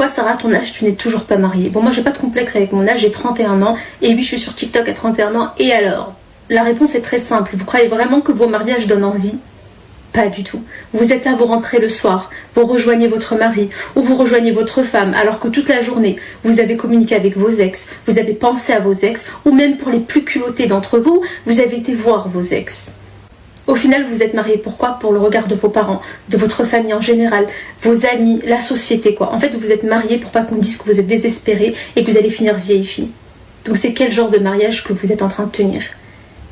Pourquoi Sarah, à ton âge, tu n'es toujours pas mariée? Bon, moi j'ai pas de complexe avec mon âge, j'ai 31 ans, et oui, je suis sur TikTok à 31 ans, et alors? La réponse est très simple, vous croyez vraiment que vos mariages donnent envie? Pas du tout. Vous êtes là, vous rentrez le soir, vous rejoignez votre mari ou vous rejoignez votre femme alors que toute la journée, vous avez communiqué avec vos ex, vous avez pensé à vos ex ou même pour les plus culottés d'entre vous, vous avez été voir vos ex. Au final, vous êtes mariés. Pourquoi? Pour le regard de vos parents, de votre famille en général, vos amis, la société quoi. En fait, vous êtes mariés pour pas qu'on dise que vous êtes désespérés et que vous allez finir vieille fille. Donc c'est quel genre de mariage que vous êtes en train de tenir?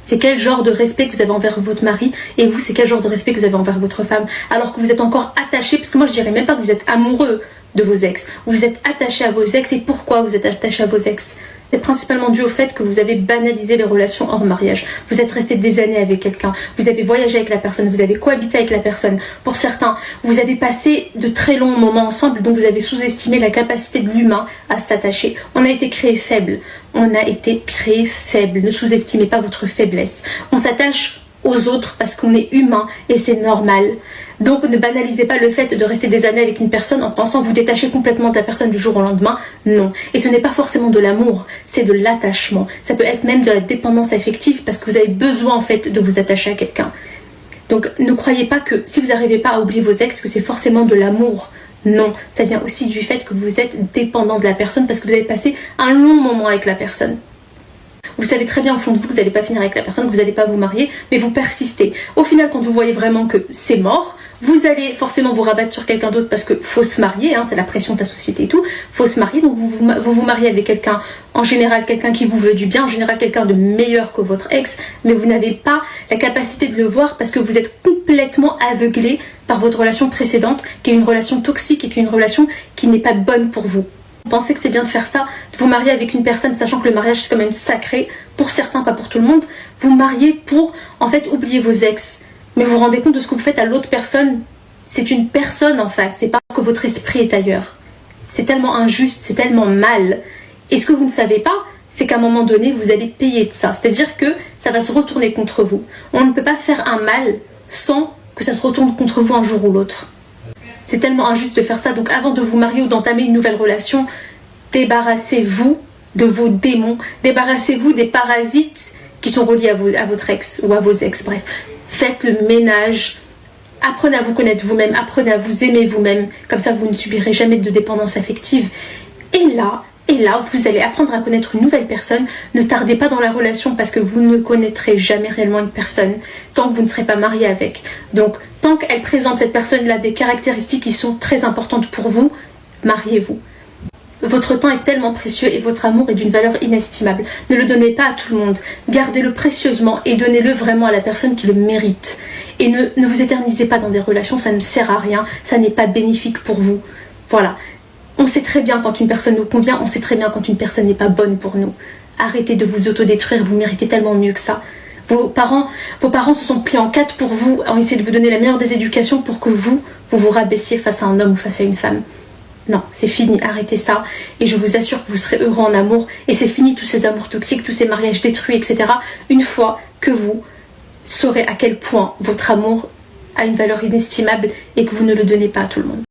C'est quel genre de respect que vous avez envers votre mari et vous, c'est quel genre de respect que vous avez envers votre femme alors que vous êtes encore attaché, parce que moi je dirais même pas que vous êtes amoureux de vos ex, vous êtes attaché à vos ex. Et pourquoi vous êtes attaché à vos ex? C'est principalement dû au fait que vous avez banalisé les relations hors mariage. Vous êtes resté des années avec quelqu'un, vous avez voyagé avec la personne, vous avez cohabité avec la personne. Pour certains, vous avez passé de très longs moments ensemble, donc vous avez sous-estimé la capacité de l'humain à s'attacher. On a été créé faible. On a été créé faible. Ne sous-estimez pas votre faiblesse. On s'attache aux autres parce qu'on est humain et c'est normal. Donc ne banalisez pas le fait de rester des années avec une personne en pensant vous détacher complètement de la personne du jour au lendemain. Non. Et ce n'est pas forcément de l'amour, c'est de l'attachement. Ça peut être même de la dépendance affective parce que vous avez besoin en fait de vous attacher à quelqu'un. Donc ne croyez pas que si vous n'arrivez pas à oublier vos ex, que c'est forcément de l'amour. Non, ça vient aussi du fait que vous êtes dépendant de la personne parce que vous avez passé un long moment avec la personne. Vous savez très bien au fond de vous que vous n'allez pas finir avec la personne, que vous n'allez pas vous marier, mais vous persistez. Au final, quand vous voyez vraiment que c'est mort, vous allez forcément vous rabattre sur quelqu'un d'autre parce que faut se marier, hein, c'est la pression de la société et tout, faut se marier, donc vous mariez avec quelqu'un, en général quelqu'un qui vous veut du bien, en général quelqu'un de meilleur que votre ex, mais vous n'avez pas la capacité de le voir parce que vous êtes complètement aveuglé par votre relation précédente, qui est une relation toxique et qui est une relation qui n'est pas bonne pour vous. Vous pensez que c'est bien de faire ça, de vous marier avec une personne, sachant que le mariage c'est quand même sacré, pour certains, pas pour tout le monde, vous mariez pour en fait oublier vos ex. Mais vous vous rendez compte de ce que vous faites à l'autre personne? C'est une personne en face, c'est pas que votre esprit est ailleurs. C'est tellement injuste, c'est tellement mal. Et ce que vous ne savez pas, c'est qu'à un moment donné, vous allez payer de ça. C'est-à-dire que ça va se retourner contre vous. On ne peut pas faire un mal sans que ça se retourne contre vous un jour ou l'autre. C'est tellement injuste de faire ça. Donc avant de vous marier ou d'entamer une nouvelle relation, débarrassez-vous de vos démons. Débarrassez-vous des parasites qui sont reliés à votre ex ou à vos ex. Bref, faites le ménage. Apprenez à vous connaître vous-même. Apprenez à vous aimer vous-même. Comme ça, vous ne subirez jamais de dépendance affective. Et là, vous allez apprendre à connaître une nouvelle personne. Ne tardez pas dans la relation parce que vous ne connaîtrez jamais réellement une personne tant que vous ne serez pas marié avec. Donc, tant qu'elle présente cette personne-là des caractéristiques qui sont très importantes pour vous, mariez-vous. Votre temps est tellement précieux et votre amour est d'une valeur inestimable. Ne le donnez pas à tout le monde. Gardez-le précieusement et donnez-le vraiment à la personne qui le mérite. Et ne vous éternisez pas dans des relations, ça ne sert à rien, ça n'est pas bénéfique pour vous. Voilà. On sait très bien quand une personne nous convient, on sait très bien quand une personne n'est pas bonne pour nous. Arrêtez de vous autodétruire, vous méritez tellement mieux que ça. Vos parents se sont pliés en quatre pour vous, ont essayé de vous donner la meilleure des éducations pour que vous vous rabaissiez face à un homme ou face à une femme. Non, c'est fini, arrêtez ça. Et je vous assure que vous serez heureux en amour. Et c'est fini tous ces amours toxiques, tous ces mariages détruits, etc. Une fois que vous saurez à quel point votre amour a une valeur inestimable et que vous ne le donnez pas à tout le monde.